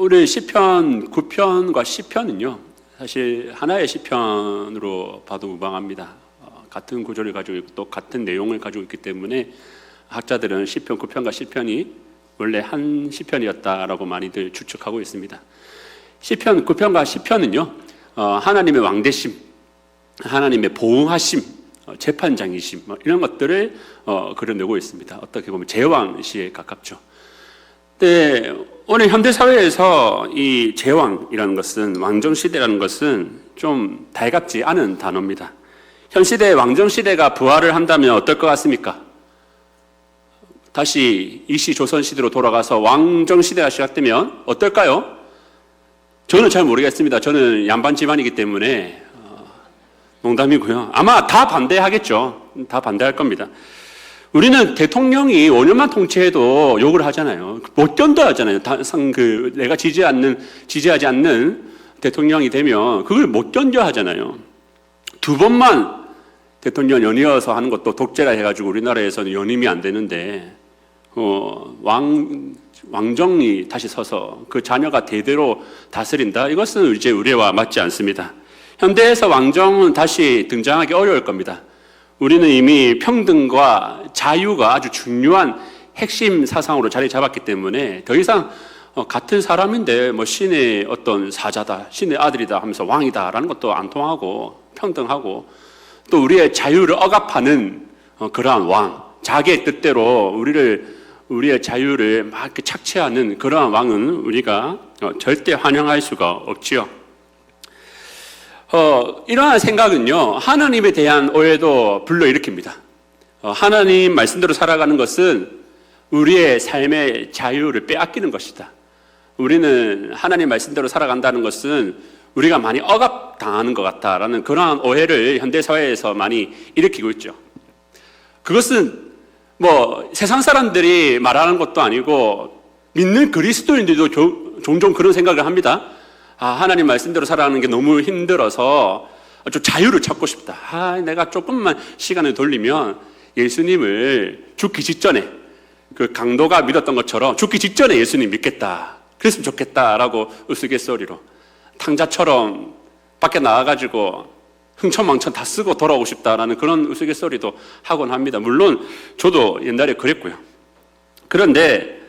우리 시편 9편과 10편은요 사실 하나의 시편으로 봐도 무방합니다. 같은 구조를 가지고 있고 또 같은 내용을 가지고 있기 때문에 학자들은 시편 9편과 10편이 원래 한 시편이었다라고 많이들 추측하고 있습니다. 시편 9편과 10편은요 하나님의 왕대심, 하나님의 보응하심, 재판장이심 이런 것들을 그려내고 있습니다. 어떻게 보면 제왕시에 가깝죠. 네, 오늘 현대사회에서 이 제왕이라는 것은, 왕정시대라는 것은 좀 달갑지 않은 단어입니다. 현 시대의 왕정시대가 부활을 한다면 어떨 것 같습니까? 다시 일시 조선시대로 돌아가서 왕정시대가 시작되면 어떨까요? 저는 잘 모르겠습니다. 저는 양반 집안이기 때문에 농담이고요. 아마 다 반대하겠죠. 다 반대할 겁니다. 우리는 대통령이 5년만 통치해도 욕을 하잖아요. 못 견뎌 하잖아요. 내가 지지하지 않는 대통령이 되면 그걸 못 견뎌 하잖아요. 2번만 대통령 연이어서 하는 것도 독재라 해가지고 우리나라에서는 연임이 안 되는데, 왕정이 다시 서서 그 자녀가 대대로 다스린다? 이것은 이제 의례와 맞지 않습니다. 현대에서 왕정은 다시 등장하기 어려울 겁니다. 우리는 이미 평등과 자유가 아주 중요한 핵심 사상으로 자리 잡았기 때문에 더 이상 같은 사람인데 뭐 신의 어떤 사자다, 신의 아들이다 하면서 왕이다라는 것도 안 통하고, 평등하고 또 우리의 자유를 억압하는 그러한 왕, 자기의 뜻대로 우리의 자유를 막 이렇게 착취하는 그러한 왕은 우리가 절대 환영할 수가 없지요. 이러한 생각은요, 하나님에 대한 오해도 불러일으킵니다. 하나님 말씀대로 살아가는 것은 우리의 삶의 자유를 빼앗기는 것이다. 우리는 하나님 말씀대로 살아간다는 것은 우리가 많이 억압당하는 것 같다라는 그러한 오해를 현대사회에서 많이 일으키고 있죠. 그것은 뭐 세상 사람들이 말하는 것도 아니고 믿는 그리스도인들도 종종 그런 생각을 합니다. 하나님 말씀대로 살아가는 게 너무 힘들어서 좀 자유를 찾고 싶다. 내가 조금만 시간을 돌리면 예수님을 죽기 직전에, 그 강도가 믿었던 것처럼 죽기 직전에 예수님 믿겠다. 그랬으면 좋겠다라고 우스갯소리로 탕자처럼 밖에 나와가지고 흥청망청 다 쓰고 돌아오고 싶다라는 그런 우스갯소리도 하곤 합니다. 물론 저도 옛날에 그랬고요. 그런데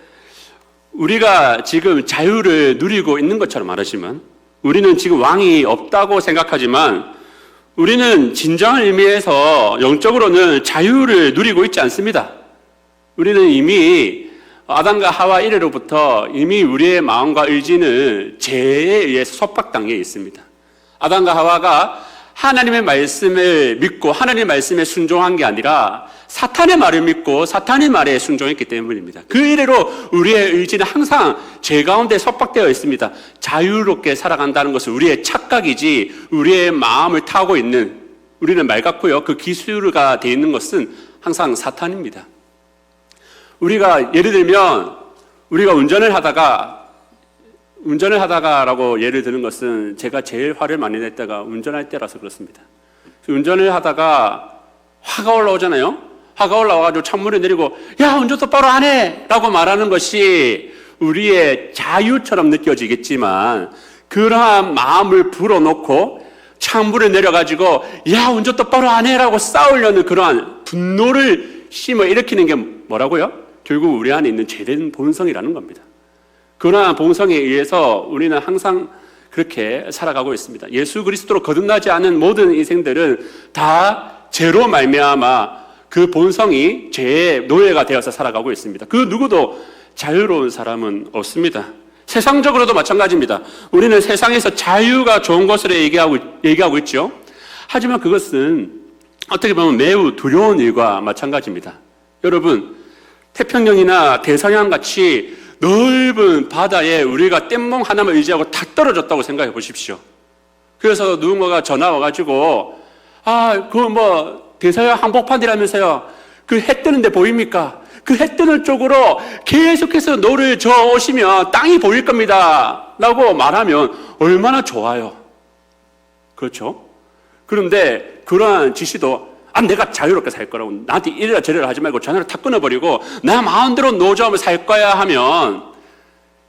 우리가 지금 자유를 누리고 있는 것처럼 말하지만, 우리는 지금 왕이 없다고 생각하지만 우리는 진정한 의미에서 영적으로는 자유를 누리고 있지 않습니다. 우리는 이미 아담과 하와 이래로부터 이미 우리의 마음과 의지는 죄에 의해서 속박당해 있습니다. 아담과 하와가 하나님의 말씀을 믿고 하나님의 말씀에 순종한 게 아니라 사탄의 말을 믿고 사탄의 말에 순종했기 때문입니다. 그 이래로 우리의 의지는 항상 죄 가운데 속박되어 있습니다. 자유롭게 살아간다는 것은 우리의 착각이지 우리의 마음을 타고 있는, 우리는 말 같고요, 그 기술가 되어 있는 것은 항상 사탄입니다. 우리가 예를 들면 우리가 운전을 하다가라고 예를 드는 것은 제가 제일 화를 많이 낼 때가 운전할 때라서 그렇습니다. 운전을 하다가 화가 올라오잖아요. 화가 올라와가지고 창문을 내리고 야, 운전 똑바로 안 해! 라고 말하는 것이 우리의 자유처럼 느껴지겠지만, 그러한 마음을 불어넣고 창문을 내려가지고 야, 운전 똑바로 안 해! 라고 싸우려는 그러한 분노를 심어 일으키는 게 뭐라고요? 결국 우리 안에 있는 죄된 본성이라는 겁니다. 그러한 본성에 의해서 우리는 항상 그렇게 살아가고 있습니다. 예수 그리스도로 거듭나지 않은 모든 인생들은 다 죄로 말미암아 그 본성이 죄의 노예가 되어서 살아가고 있습니다. 그 누구도 자유로운 사람은 없습니다. 세상적으로도 마찬가지입니다. 우리는 세상에서 자유가 좋은 것으로 얘기하고 있죠. 하지만 그것은 어떻게 보면 매우 두려운 일과 마찬가지입니다. 여러분, 태평양이나 대서양 같이 넓은 바다에 우리가 뗏몽 하나만 의지하고 탁 떨어졌다고 생각해 보십시오. 그래서 누군가가 전화 와가지고 대서양 한복판이라면서요, 그 해 뜨는 데 보입니까? 그 해 뜨는 쪽으로 계속해서 노를 저어 오시면 땅이 보일 겁니다 라고 말하면 얼마나 좋아요. 그렇죠? 그런데 그러한 지시도 내가 자유롭게 살 거라고, 나한테 이래라 저래라 하지 말고 전화를 탁 끊어버리고 나 마음대로 노조하며 살 거야 하면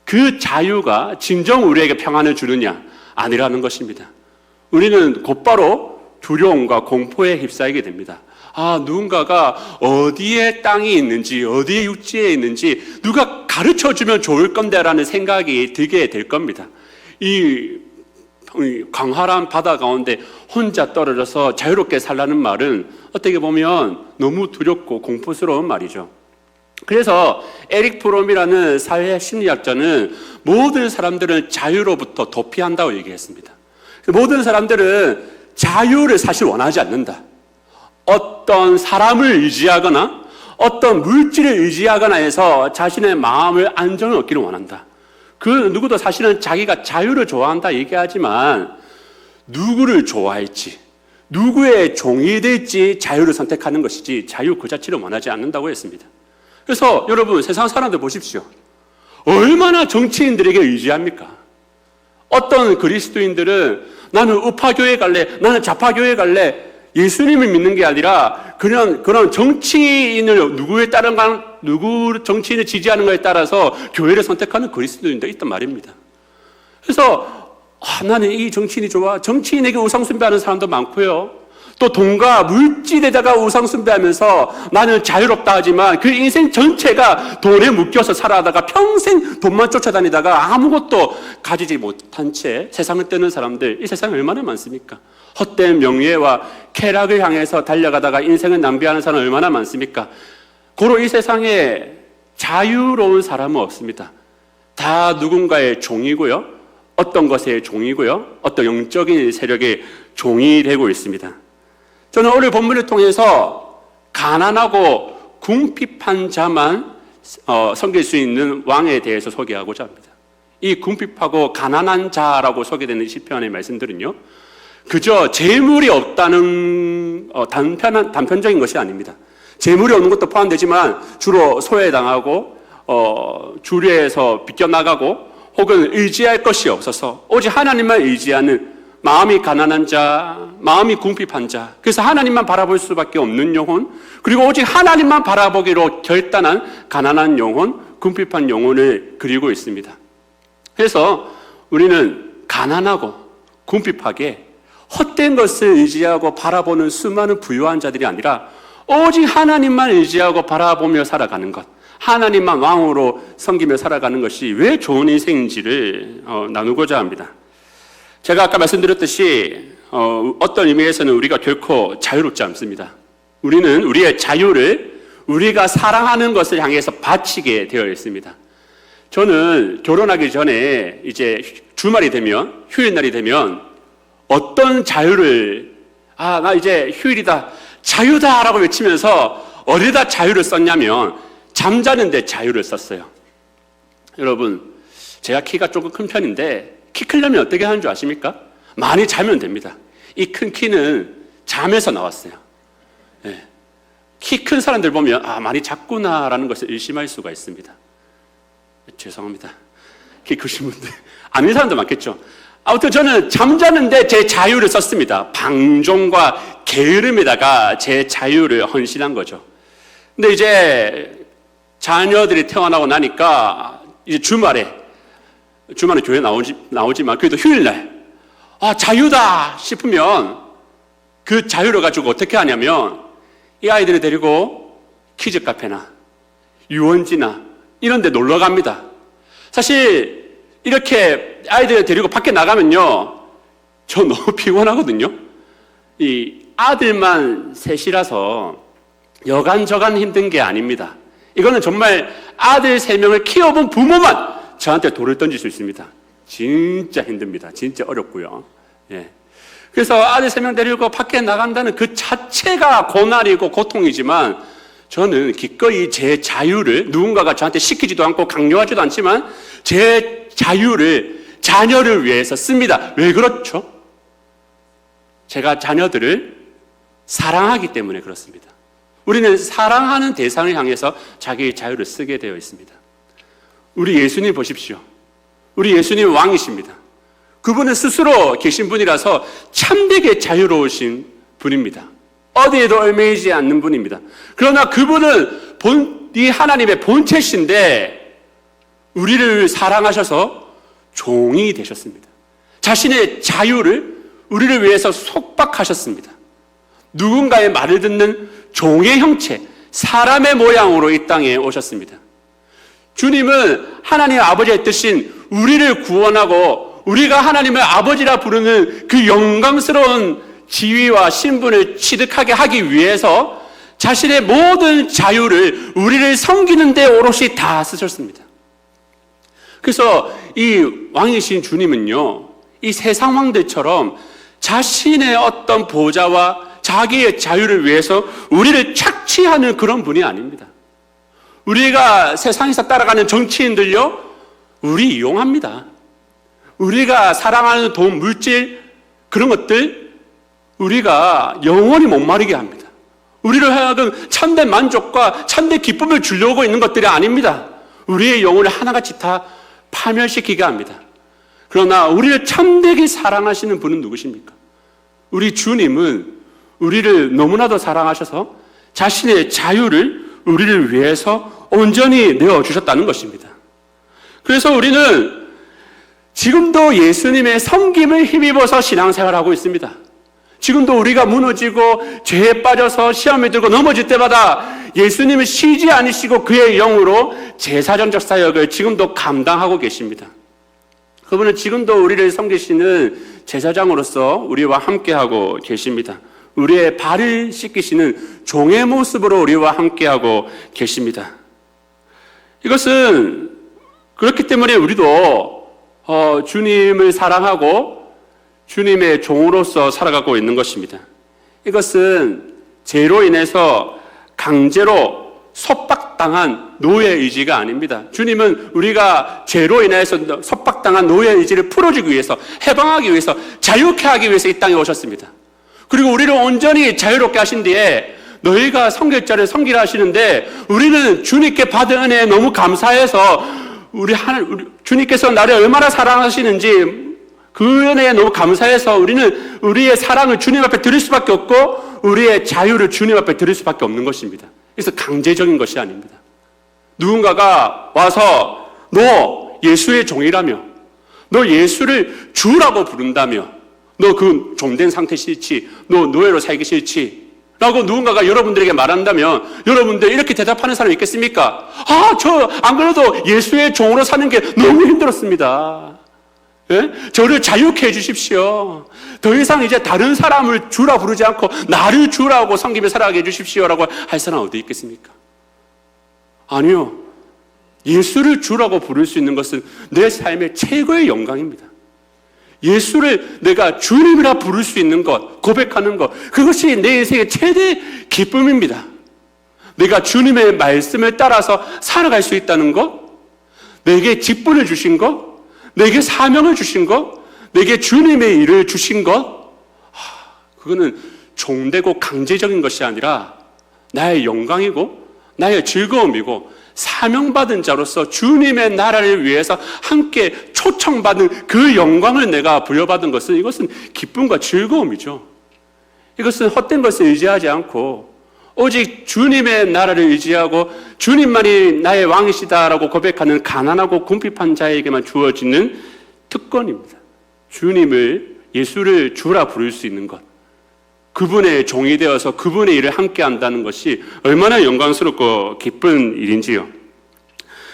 그 자유가 진정 우리에게 평안을 주느냐? 아니라는 것입니다. 우리는 곧바로 두려움과 공포에 휩싸이게 됩니다. 누군가가 어디에 땅이 있는지, 어디에 육지에 있는지 누가 가르쳐 주면 좋을 건데라는 생각이 들게 될 겁니다. 이 광활한 바다 가운데 혼자 떨어져서 자유롭게 살라는 말은 어떻게 보면 너무 두렵고 공포스러운 말이죠. 그래서 에릭 프롬이라는 사회 심리학자는 모든 사람들은 자유로부터 도피한다고 얘기했습니다. 모든 사람들은 자유를 사실 원하지 않는다. 어떤 사람을 의지하거나 어떤 물질을 의지하거나 해서 자신의 마음을 안정을 얻기를 원한다. 그 누구도 사실은 자기가 자유를 좋아한다 얘기하지만 누구를 좋아할지, 누구의 종이 될지 자유를 선택하는 것이지 자유 그 자체를 원하지 않는다고 했습니다. 그래서 여러분, 세상 사람들 보십시오. 얼마나 정치인들에게 의지합니까? 어떤 그리스도인들은 나는 우파교회 갈래, 나는 좌파교회 갈래, 예수님을 믿는 게 아니라 그런 정치인을 누구 정치인을 지지하는 것에 따라서 교회를 선택하는 그리스도인도 있단 말입니다. 그래서 나는 이 정치인이 좋아. 정치인에게 우상숭배하는 사람도 많고요. 또 돈과 물질에다가 우상숭배하면서 나는 자유롭다 하지만 그 인생 전체가 돈에 묶여서 살아가다가 평생 돈만 쫓아다니다가 아무것도 가지지 못한 채 세상을 떠는 사람들, 이 세상에 얼마나 많습니까? 헛된 명예와 쾌락을 향해서 달려가다가 인생을 낭비하는 사람 얼마나 많습니까? 고로 이 세상에 자유로운 사람은 없습니다. 다 누군가의 종이고요, 어떤 것의 종이고요, 어떤 영적인 세력의 종이 되고 있습니다. 저는 오늘 본문을 통해서 가난하고 궁핍한 자만 섬길 수 있는 왕에 대해서 소개하고자 합니다. 이 궁핍하고 가난한 자라고 소개되는 시편의 말씀들은요, 그저 재물이 없다는 단편적인 것이 아닙니다. 재물이 없는 것도 포함되지만 주로 소외당하고 주류에서 비껴나가고 혹은 의지할 것이 없어서 오직 하나님만 의지하는 마음이 가난한 자, 마음이 궁핍한 자, 그래서 하나님만 바라볼 수밖에 없는 영혼, 그리고 오직 하나님만 바라보기로 결단한 가난한 영혼, 궁핍한 영혼을 그리고 있습니다. 그래서 우리는 가난하고 궁핍하게 헛된 것을 의지하고 바라보는 수많은 부유한 자들이 아니라 오직 하나님만 의지하고 바라보며 살아가는 것, 하나님만 왕으로 섬기며 살아가는 것이 왜 좋은 인생인지를 나누고자 합니다. 제가 아까 말씀드렸듯이 어떤 의미에서는 우리가 결코 자유롭지 않습니다. 우리는 우리의 자유를 우리가 사랑하는 것을 향해서 바치게 되어 있습니다. 저는 결혼하기 전에 이제 주말이 되면, 휴일날이 되면 어떤 자유를, 나 이제 휴일이다, 자유다라고 외치면서 어디다 자유를 썼냐면 잠자는데 자유를 썼어요. 여러분, 제가 키가 조금 큰 편인데 키 크려면 어떻게 하는 줄 아십니까? 많이 자면 됩니다. 이 큰 키는 잠에서 나왔어요. 네. 키 큰 사람들 보면 많이 작구나라는 것을 의심할 수가 있습니다. 죄송합니다. 키 크신 분들 아닌 사람도 많겠죠. 아무튼 저는 잠자는데 제 자유를 썼습니다. 방종과 게으름에다가 제 자유를 헌신한 거죠. 근데 이제 자녀들이 태어나고 나니까 이제 주말에 교회 나오지만 그래도 휴일날 자유다 싶으면 그 자유를 가지고 어떻게 하냐면 이 아이들을 데리고 키즈 카페나 유원지나 이런 데 놀러 갑니다. 사실 이렇게 아이들을 데리고 밖에 나가면요, 저 너무 피곤하거든요. 이 아들만 셋이라서 여간저간 힘든 게 아닙니다. 이거는 정말 아들 3명을 키워본 부모만 저한테 돌을 던질 수 있습니다. 진짜 힘듭니다. 진짜 어렵고요. 예. 그래서 아들 3명 데리고 밖에 나간다는 그 자체가 고난이고 고통이지만 저는 기꺼이 제 자유를 누군가가 저한테 시키지도 않고 강요하지도 않지만 제 자유를 자녀를 위해서 씁니다. 왜 그렇죠? 제가 자녀들을 사랑하기 때문에 그렇습니다. 우리는 사랑하는 대상을 향해서 자기의 자유를 쓰게 되어 있습니다. 우리 예수님 보십시오. 우리 예수님 왕이십니다. 그분은 스스로 계신 분이라서 참되게 자유로우신 분입니다. 어디에도 얽매이지 않는 분입니다. 그러나 그분은 이 하나님의 본체신데 우리를 사랑하셔서 종이 되셨습니다. 자신의 자유를 우리를 위해서 속박하셨습니다. 누군가의 말을 듣는 종의 형체, 사람의 모양으로 이 땅에 오셨습니다. 주님은 하나님 아버지의 뜻인 우리를 구원하고 우리가 하나님을 아버지라 부르는 그 영광스러운 지위와 신분을 취득하게 하기 위해서 자신의 모든 자유를 우리를 섬기는 데 오롯이 다 쓰셨습니다. 그래서 이 왕이신 주님은요, 이 세상 왕들처럼 자신의 어떤 보좌와 자기의 자유를 위해서 우리를 착취하는 그런 분이 아닙니다. 우리가 세상에서 따라가는 정치인들요, 우리 이용합니다. 우리가 사랑하는 돈, 물질, 그런 것들 우리가 영원히 못 마르게 합니다. 우리를 하여금 참된 만족과 참된 기쁨을 주려고 있는 것들이 아닙니다. 우리의 영혼을 하나같이 다 파멸시키게 합니다. 그러나 우리를 참되게 사랑하시는 분은 누구십니까? 우리 주님은 우리를 너무나도 사랑하셔서 자신의 자유를 우리를 위해서 온전히 내어주셨다는 것입니다. 그래서 우리는 지금도 예수님의 섬김을 힘입어서 신앙생활하고 있습니다. 지금도 우리가 무너지고 죄에 빠져서 시험에 들고 넘어질 때마다 예수님은 쉬지 않으시고 그의 영으로 제사장적 사역을 지금도 감당하고 계십니다. 그분은 지금도 우리를 섬기시는 제사장으로서 우리와 함께하고 계십니다. 우리의 발을 씻기시는 종의 모습으로 우리와 함께하고 계십니다. 이것은 그렇기 때문에 우리도 주님을 사랑하고 주님의 종으로서 살아가고 있는 것입니다. 이것은 죄로 인해서 강제로 속박당한 노예 의지가 아닙니다. 주님은 우리가 죄로 인해서 속박당한 노예 의지를 풀어주기 위해서, 해방하기 위해서, 자유케 하기 위해서 이 땅에 오셨습니다. 그리고 우리를 온전히 자유롭게 하신 뒤에 너희가 섬길 자를 섬기라 하시는데, 우리는 주님께 받은 은혜에 너무 감사해서 주님께서 나를 얼마나 사랑하시는지 그 은혜에 너무 감사해서 우리는 우리의 사랑을 주님 앞에 드릴 수밖에 없고 우리의 자유를 주님 앞에 드릴 수밖에 없는 것입니다. 그래서 강제적인 것이 아닙니다. 누군가가 와서 너 예수의 종이라며, 너 예수를 주라고 부른다며, 너 그 종된 상태 싫지, 너 노예로 살기 싫지 라고 누군가가 여러분들에게 말한다면 여러분들 이렇게 대답하는 사람이 있겠습니까? 저 안 그래도 예수의 종으로 사는 게 너무 힘들었습니다. 예? 저를 자유케 해주십시오. 더 이상 이제 다른 사람을 주라 부르지 않고 나를 주라고 섬기며 살아가게 해주십시오라고 할 사람 어디 있겠습니까? 아니요. 예수를 주라고 부를 수 있는 것은 내 삶의 최고의 영광입니다. 예수를 내가 주님이라 부를 수 있는 것, 고백하는 것, 그것이 내 인생의 최대 기쁨입니다. 내가 주님의 말씀을 따라서 살아갈 수 있다는 것, 내게 직분을 주신 것, 내게 사명을 주신 것, 내게 주님의 일을 주신 것, 그거는 종되고 강제적인 것이 아니라 나의 영광이고 나의 즐거움이고 사명받은 자로서 주님의 나라를 위해서 함께 초청받은 그 영광을 내가 부여받은 것은, 이것은 기쁨과 즐거움이죠. 이것은 헛된 것을 의지하지 않고 오직 주님의 나라를 의지하고 주님만이 나의 왕이시다라고 고백하는 가난하고 궁핍한 자에게만 주어지는 특권입니다. 주님을, 예수를 주라 부를 수 있는 것, 그분의 종이 되어서 그분의 일을 함께 한다는 것이 얼마나 영광스럽고 기쁜 일인지요.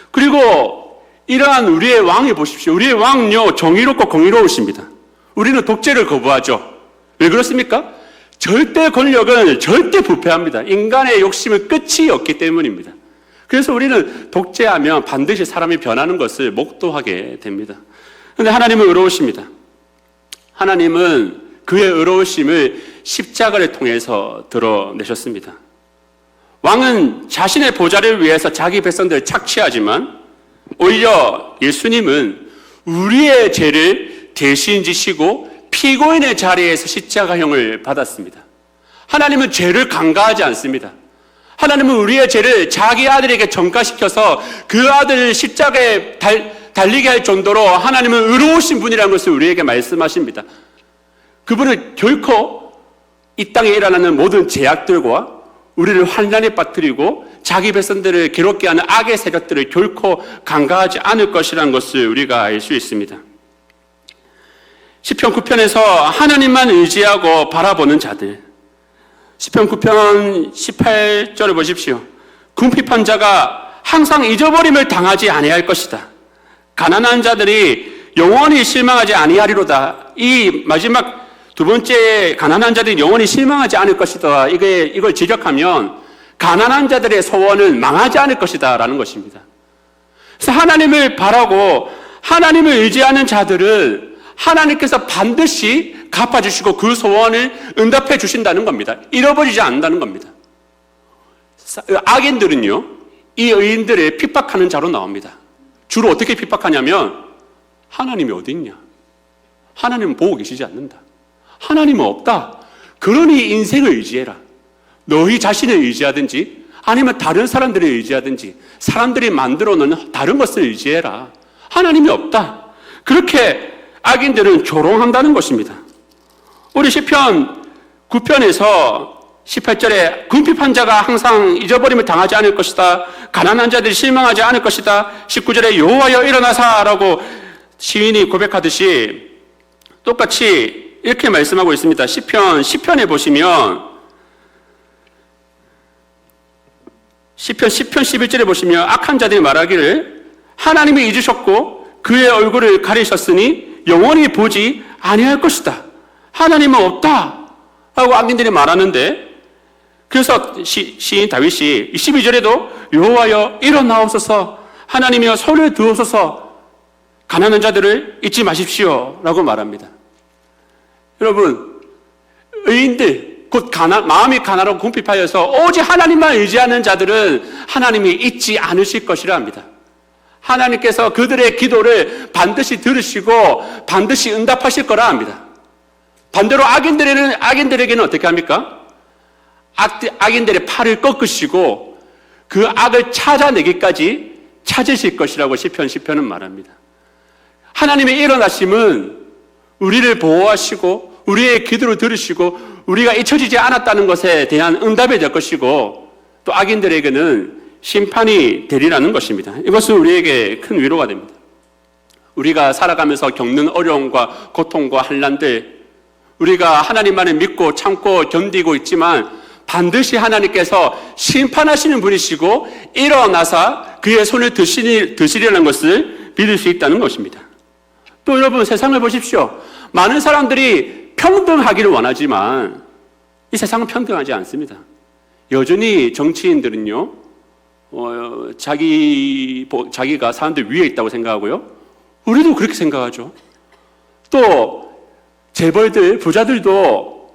그리고 이러한 우리의 왕이 보십시오. 우리의 왕은요, 정의롭고 공의로우십니다. 우리는 독재를 거부하죠. 왜 그렇습니까? 절대 권력은 절대 부패합니다. 인간의 욕심은 끝이 없기 때문입니다. 그래서 우리는 독재하면 반드시 사람이 변하는 것을 목도하게 됩니다. 그런데 하나님은 의로우십니다. 하나님은 그의 의로우심을 십자가를 통해서 드러내셨습니다. 왕은 자신의 보좌를 위해서 자기 백성들을 착취하지만 오히려 예수님은 우리의 죄를 대신 지시고 피고인의 자리에서 십자가형을 받았습니다. 하나님은 죄를 간과하지 않습니다. 하나님은 우리의 죄를 자기 아들에게 전가시켜서 그 아들을 십자가에 달리게 할 정도로 하나님은 의로우신 분이라는 것을 우리에게 말씀하십니다. 그분은 결코 이 땅에 일어나는 모든 죄악들과 우리를 환난에 빠뜨리고 자기 백성들을 괴롭게 하는 악의 세력들을 결코 간과하지 않을 것이라는 것을 우리가 알 수 있습니다. 시편 9편에서 하나님만 의지하고 바라보는 자들, 시편 9편 18절을 보십시오. 궁핍한 자가 항상 잊어버림을 당하지 아니할 것이다. 가난한 자들이 영원히 실망하지 아니하리로다. 이 마지막 두 번째, 가난한 자들이 영원히 실망하지 않을 것이다. 이걸 지적하면 가난한 자들의 소원은 망하지 않을 것이다 라는 것입니다. 그래서 하나님을 바라고 하나님을 의지하는 자들은 하나님께서 반드시 갚아주시고 그 소원을 응답해 주신다는 겁니다. 잃어버리지 않는다는 겁니다. 악인들은요, 이 의인들을 핍박하는 자로 나옵니다. 주로 어떻게 핍박하냐면, 하나님이 어디 있냐? 하나님은 보고 계시지 않는다. 하나님은 없다. 그러니 인생을 의지해라. 너희 자신을 의지하든지 아니면 다른 사람들을 의지하든지 사람들이 만들어 놓은 다른 것을 의지해라. 하나님이 없다. 그렇게 악인들은 조롱한다는 것입니다. 우리 시편 9편에서 18절에 궁핍한 자가 항상 잊어버림을 당하지 않을 것이다. 가난한 자들이 실망하지 않을 것이다. 19절에 여호와여 일어나사라고 시인이 고백하듯이 똑같이 이렇게 말씀하고 있습니다. 시편 10편에 보시면 시편 10편 11절에 보시면 악한 자들이 말하기를 하나님이 잊으셨고 그의 얼굴을 가리셨으니 영원히 보지 아니할 것이다. 하나님은 없다 하고 악인들이 말하는데, 그래서 시인 다윗이 12절에도 여호와여 일어나옵소서, 하나님이여 손을 드옵소서, 가난한 자들을 잊지 마십시오 라고 말합니다. 여러분, 의인들, 곧 마음이 가난하고 궁핍하여서 오직 하나님만 의지하는 자들은 하나님이 잊지 않으실 것이라 합니다. 하나님께서 그들의 기도를 반드시 들으시고 반드시 응답하실 거라 합니다. 반대로 악인들에게는 어떻게 합니까? 악인들의 팔을 꺾으시고 그 악을 찾아내기까지 찾으실 것이라고 시편 10편은 말합니다. 하나님의 일어나심은 우리를 보호하시고 우리의 기도를 들으시고 우리가 잊혀지지 않았다는 것에 대한 응답이 될 것이고, 또 악인들에게는 심판이 되리라는 것입니다. 이것은 우리에게 큰 위로가 됩니다. 우리가 살아가면서 겪는 어려움과 고통과 환난들, 우리가 하나님만을 믿고 참고 견디고 있지만 반드시 하나님께서 심판하시는 분이시고 일어나사 그의 손을 드시려는 것을 믿을 수 있다는 것입니다. 또 여러분, 세상을 보십시오. 많은 사람들이 평등하기를 원하지만 이 세상은 평등하지 않습니다. 여전히 정치인들은요, 자기가 사람들 위에 있다고 생각하고요. 우리도 그렇게 생각하죠. 또 재벌들, 부자들도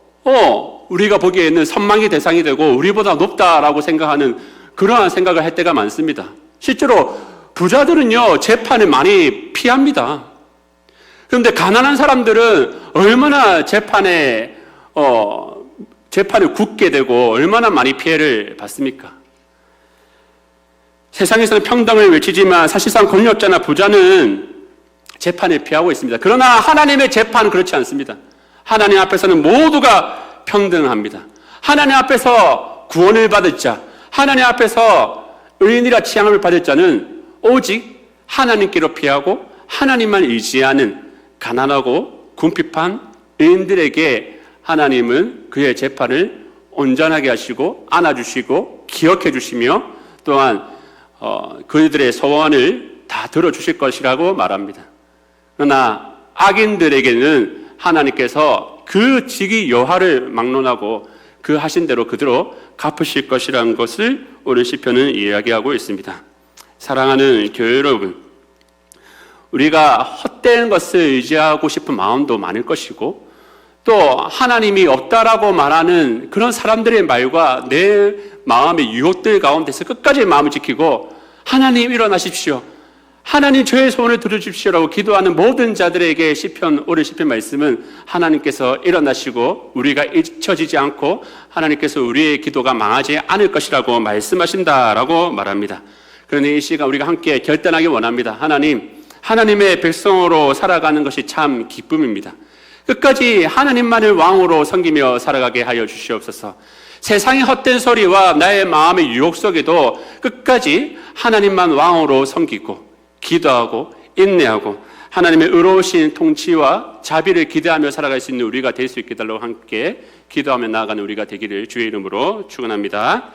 우리가 보기에는 선망의 대상이 되고 우리보다 높다라고 생각하는 그러한 생각을 할 때가 많습니다. 실제로 부자들은요, 재판을 많이 피합니다. 그런데 가난한 사람들은 얼마나 재판을 굳게 되고 얼마나 많이 피해를 받습니까? 세상에서는 평등을 외치지만 사실상 권력자나 부자는 재판을 피하고 있습니다. 그러나 하나님의 재판은 그렇지 않습니다. 하나님 앞에서는 모두가 평등합니다. 하나님 앞에서 구원을 받을 자, 하나님 앞에서 의인이라 취함을 받을 자는 오직 하나님께로 피하고 하나님만 의지하는 가난하고 궁핍한 의인들에게 하나님은 그의 재판을 온전하게 하시고 안아주시고 기억해 주시며 또한 그들의 소원을 다 들어주실 것이라고 말합니다. 그러나 악인들에게는 하나님께서 그 직위 여하를 막론하고 그 하신 대로 그대로 갚으실 것이라는 것을 오늘 시편은 이야기하고 있습니다. 사랑하는 교회 여러분, 우리가 헛된 것을 의지하고 싶은 마음도 많을 것이고 또 하나님이 없다라고 말하는 그런 사람들의 말과 내 마음의 유혹들 가운데서 끝까지 마음을 지키고 하나님 일어나십시오, 하나님 저의 소원을 들어주십시오라고 기도하는 모든 자들에게 오늘 시편 말씀은 하나님께서 일어나시고 우리가 잊혀지지 않고 하나님께서 우리의 기도가 망하지 않을 것이라고 말씀하신다라고 말합니다. 그러니 이 시간 우리가 함께 결단하기 원합니다. 하나님의 백성으로 살아가는 것이 참 기쁨입니다. 끝까지 하나님만을 왕으로 섬기며 살아가게 하여 주시옵소서. 세상의 헛된 소리와 나의 마음의 유혹 속에도 끝까지 하나님만 왕으로 섬기고 기도하고 인내하고 하나님의 의로우신 통치와 자비를 기대하며 살아갈 수 있는 우리가 될 수 있게 달라고 함께 기도하며 나아가는 우리가 되기를 주의 이름으로 축원합니다.